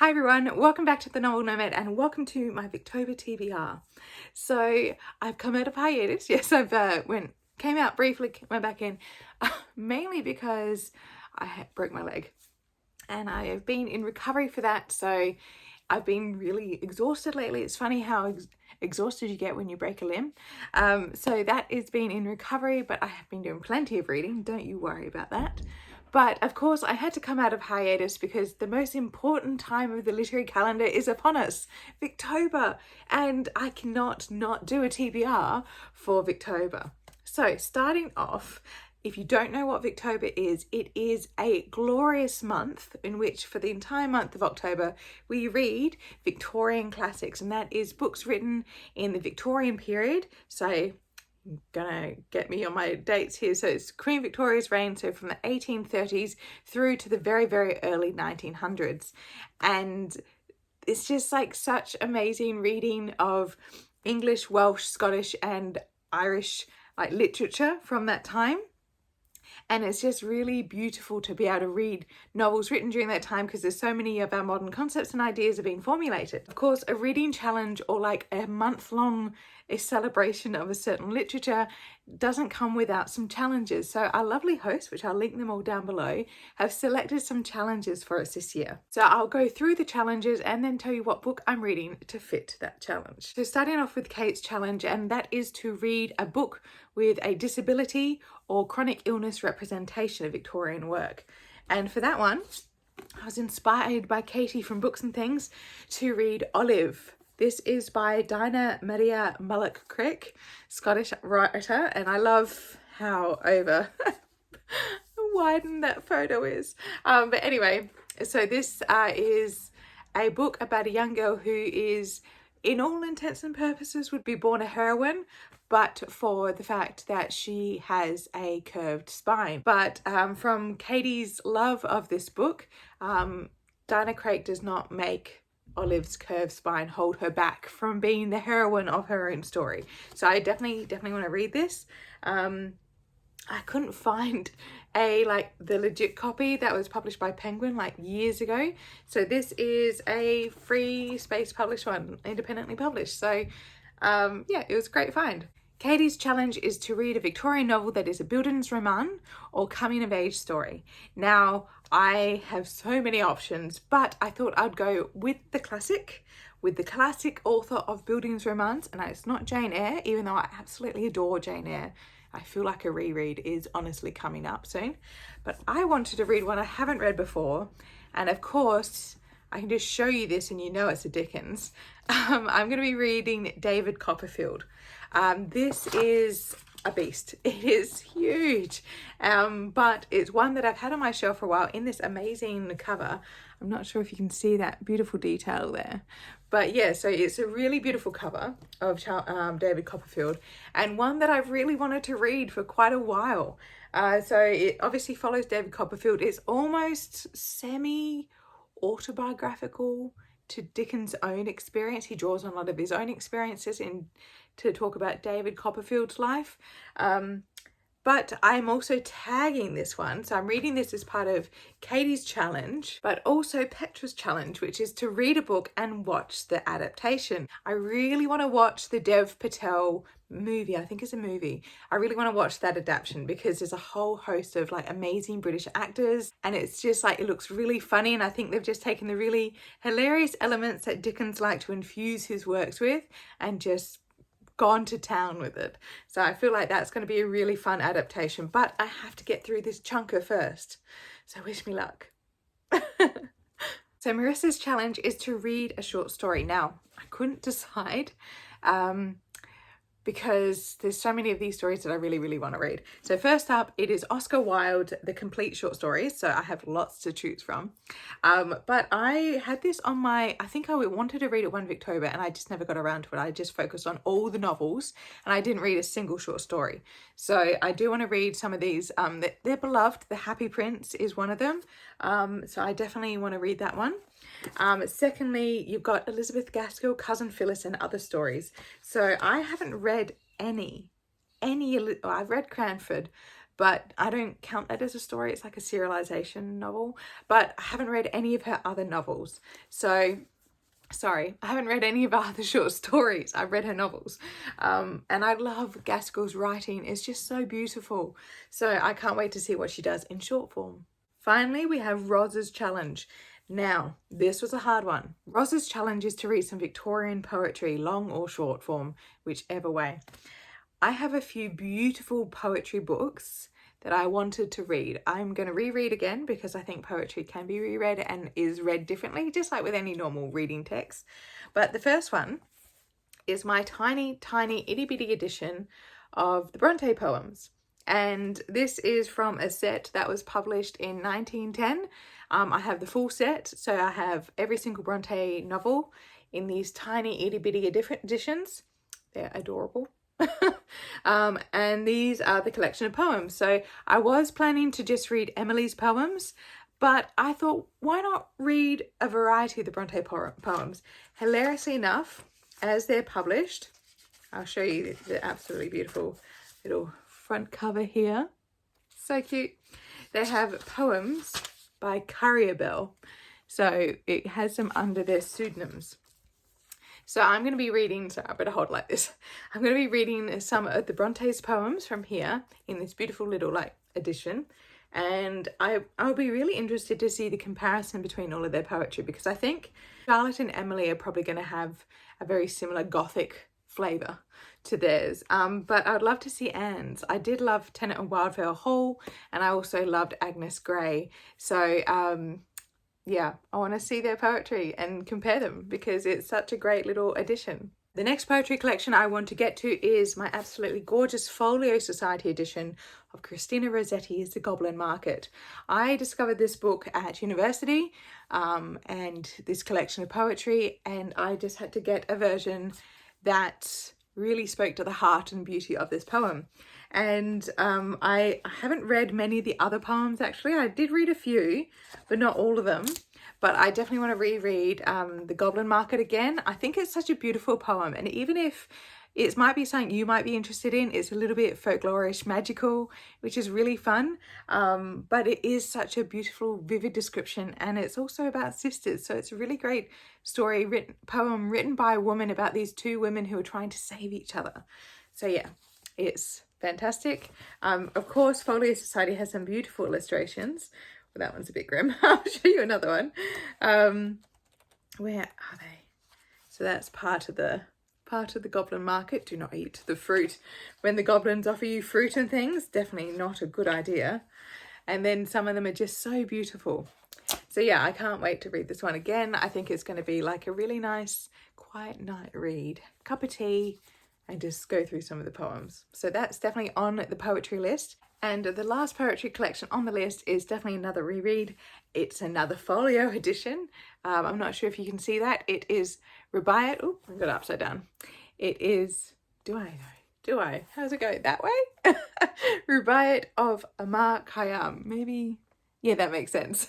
Hi everyone, welcome back to the Novel Nomad and welcome to my Victober TBR. So I've come out of hiatus. Yes, I've came out briefly, went back in, mainly because I broke my leg and I have been in recovery for that. So I've been really exhausted lately. It's funny how exhausted you get when you break a limb. So that has been in recovery, but I have been doing plenty of reading. Don't you worry about that. But of course I had to come out of hiatus because the most important time of the literary calendar is upon us, Victober, and I cannot not do a TBR for Victober. So starting off, if you don't know what Victober is, it is a glorious month in which for the entire month of October we read Victorian classics, and that is books written in the Victorian period. So gonna get me on my dates here. So it's Queen Victoria's reign, so from the 1830s through to the very, very early 1900s. And it's just like such amazing reading of English, Welsh, Scottish and Irish like literature from that time. And it's just really beautiful to be able to read novels written during that time because there's so many of our modern concepts and ideas are being formulated. Of course, a reading challenge or like a month-long celebration of a certain literature doesn't come without some challenges. So our lovely hosts, which I'll link them all down below, have selected some challenges for us this year. So I'll go through the challenges and then tell you what book I'm reading to fit that challenge. So starting off with Kate's challenge, and that is to read a book with a disability or chronic illness representation of Victorian work. And for that one, I was inspired by Katie from Books and Things to read Olive. This is by Dinah Maria Mullock-Crick, Scottish writer, and I love how over widened that photo is. But anyway, so this is a book about a young girl who is, in all intents and purposes, would be born a heroine, but for the fact that she has a curved spine. But from Katie's love of this book, Dinah Craig does not make Olive's curved spine hold her back from being the heroine of her own story. So I definitely want to read this. I couldn't find the legit copy that was published by Penguin like years ago. So this is a free space published one, independently published. So yeah, it was a great find. Katie's challenge is to read a Victorian novel that is a Bildungsroman or coming of age story. Now, I have so many options, but I thought I'd go with the classic author of Bildungsromans, and it's not Jane Eyre, even though I absolutely adore Jane Eyre. I feel like a reread is honestly coming up soon. But I wanted to read one I haven't read before, and of course, I can just show you this and you know it's a Dickens. I'm going to be reading David Copperfield. This is a beast. It is huge, but it's one that I've had on my shelf for a while in this amazing cover. I'm not sure if you can see that beautiful detail there, but yeah, so it's a really beautiful cover of David Copperfield, and one that I've really wanted to read for quite a while. So it obviously follows David Copperfield. It's almost semi-autobiographical to Dickens' own experience. He draws on a lot of his own experiences to talk about David Copperfield's life. But I'm also tagging this one. So I'm reading this as part of Katie's challenge, but also Petra's challenge, which is to read a book and watch the adaptation. I really want to watch the Dev Patel movie. I think it's a movie. I really want to watch that adaptation because there's a whole host of like amazing British actors, and it's just like, it looks really funny, and I think they've just taken the really hilarious elements that Dickens liked to infuse his works with and just gone to town with it. So I feel like that's going to be a really fun adaptation, but I have to get through this chunker first. So wish me luck. So Marissa's challenge is to read a short story. Now, I couldn't decide because there's so many of these stories that I really want to read. So first up, it is Oscar Wilde, The Complete Short Stories. So I have lots to choose from. But I had this on my, I think I wanted to read it one Victober and I just never got around to it. I just focused on all the novels and I didn't read a single short story. So I do want to read some of these. They're beloved. The Happy Prince is one of them. So I definitely want to read that one. Secondly, you've got Elizabeth Gaskell, Cousin Phyllis and Other Stories. So I haven't read any, I've read Cranford, but I don't count that as a story. It's like a serialization novel, but I haven't read any of her other novels. So sorry, I haven't read any of her other short stories. I've read her novels. And I love Gaskell's writing. It's just so beautiful. So I can't wait to see what she does in short form. Finally, we have Roz's challenge. Now, this was a hard one. Roz's challenge is to read some Victorian poetry, long or short form, whichever way. I have a few beautiful poetry books that I wanted to read. I'm going to reread again because I think poetry can be reread and is read differently, just like with any normal reading text. But the first one is my tiny, tiny itty bitty edition of the Bronte Poems. And this is from a set that was published in 1910. I have the full set, so I have every single Bronte novel in these tiny itty bitty different editions. They're adorable. And these are the collection of poems. So I was planning to just read Emily's poems, but I thought, why not read a variety of the Bronte poems? Hilariously enough, as they're published, I'll show you the absolutely beautiful little front cover here. So cute. They have poems by Currier. So it has them under their pseudonyms. So I'm going to be reading, so I better hold like this. I'm going to be reading some of the Bronte's poems from here in this beautiful little like edition. And I'll be really interested to see the comparison between all of their poetry, because I think Charlotte and Emily are probably going to have a very similar gothic flavour to theirs. But I'd love to see Anne's. I did love Tennant and Wildfell Hall, and I also loved Agnes Grey. So yeah, I want to see their poetry and compare them because it's such a great little addition. The next poetry collection I want to get to is my absolutely gorgeous Folio Society edition of Christina Rossetti's The Goblin Market. I discovered this book at university and this collection of poetry, and I just had to get a version that really spoke to the heart and beauty of this poem. And I haven't read many of the other poems actually. I did read a few, but not all of them. But I definitely want to reread The Goblin Market again. I think it's such a beautiful poem, and even if it might be something you might be interested in, it's a little bit folklorish, magical, which is really fun. But it is such a beautiful, vivid description, and it's also about sisters. So it's a really great poem written by a woman about these two women who are trying to save each other. So yeah, it's fantastic. Of course, Folio Society has some beautiful illustrations. Well, that one's a bit grim. I'll show you another one. Where are they? So that's part of the Goblin Market. Do not eat the fruit. When the goblins offer you fruit and things, definitely not a good idea. And then some of them are just so beautiful. So yeah, I can't wait to read this one again. I think it's going to be like a really nice, quiet night read. Cup of tea, and just go through some of the poems. So that's definitely on the poetry list. And the last poetry collection on the list is definitely another reread. It's another folio edition. I'm not sure if you can see that. It is Rubaiyat. Oh, I got it upside down. It is, do I know? Do I? How's it go? That way? Rubaiyat of Amar Khayyam. Maybe, yeah, that makes sense.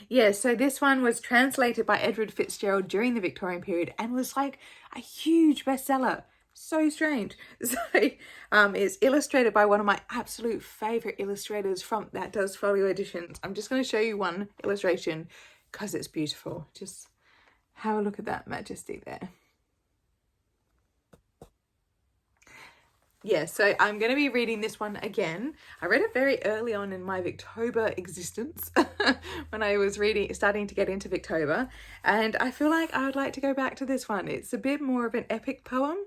Yeah, so this one was translated by Edward Fitzgerald during the Victorian period and was like a huge bestseller. So strange. So it's illustrated by one of my absolute favourite illustrators that does folio editions. I'm just going to show you one illustration because it's beautiful. Just have a look at that majesty there. Yeah, so I'm going to be reading this one again. I read it very early on in my Victober existence when I was starting to get into Victober, and I feel like I would like to go back to this one. It's a bit more of an epic poem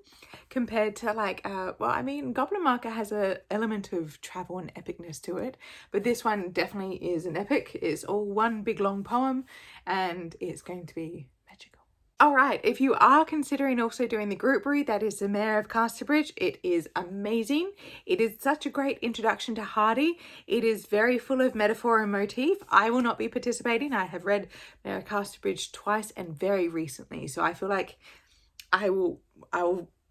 compared to like, well, I mean, Goblin Market has an element of travel and epicness to it, but this one definitely is an epic. It's all one big long poem, and it's going to be magical. All right, if you are considering also doing the group read, that is the Mayor of Casterbridge, it is amazing. It is such a great introduction to Hardy. It is very full of metaphor and motif. I will not be participating. I have read Mayor of Casterbridge twice and very recently, so I feel like I will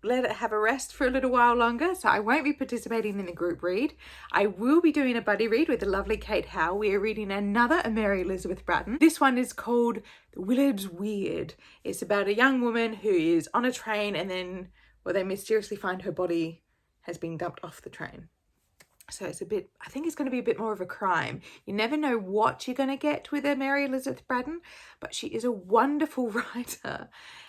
let it have a rest for a little while longer, so I won't be participating in the group read. I will be doing a buddy read with the lovely Kate Howe. We are reading another Mary Elizabeth Bratton. This one is called Willard's Weird. It's about a young woman who is on a train and then, well, they mysteriously find her body has been dumped off the train. So it's a bit, I think it's going to be a bit more of a crime. You never know what you're going to get with a Mary Elizabeth Braddon, but she is a wonderful writer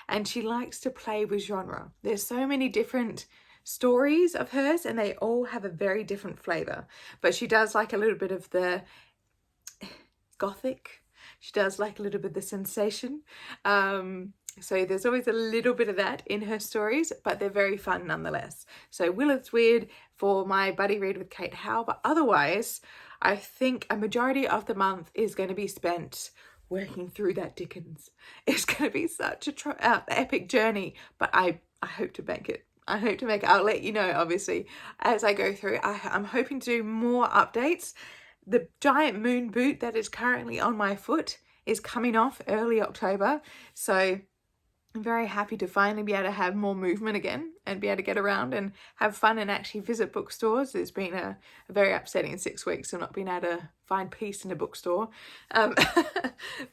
and she likes to play with genre. There's so many different stories of hers and they all have a very different flavour, but she does like a little bit of the gothic. She does like a little bit of the sensation. So there's always a little bit of that in her stories, but they're very fun nonetheless. So Willard's Weird for my buddy read with Kate Howe, but otherwise I think a majority of the month is going to be spent working through that Dickens. It's going to be such a epic journey, but I hope to make it. I hope to make it. I'll let you know, obviously, as I go through. I'm hoping to do more updates. The giant moon boot that is currently on my foot is coming off early October, so I'm very happy to finally be able to have more movement again and be able to get around and have fun and actually visit bookstores. It's been a very upsetting 6 weeks of not being able to find peace in a bookstore.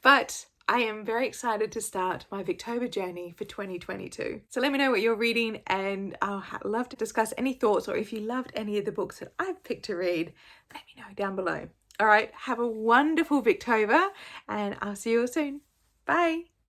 But I am very excited to start my Victober journey for 2022. So let me know what you're reading and I'll love to discuss any thoughts, or if you loved any of the books that I've picked to read, let me know down below. All right, have a wonderful Victober and I'll see you all soon. Bye.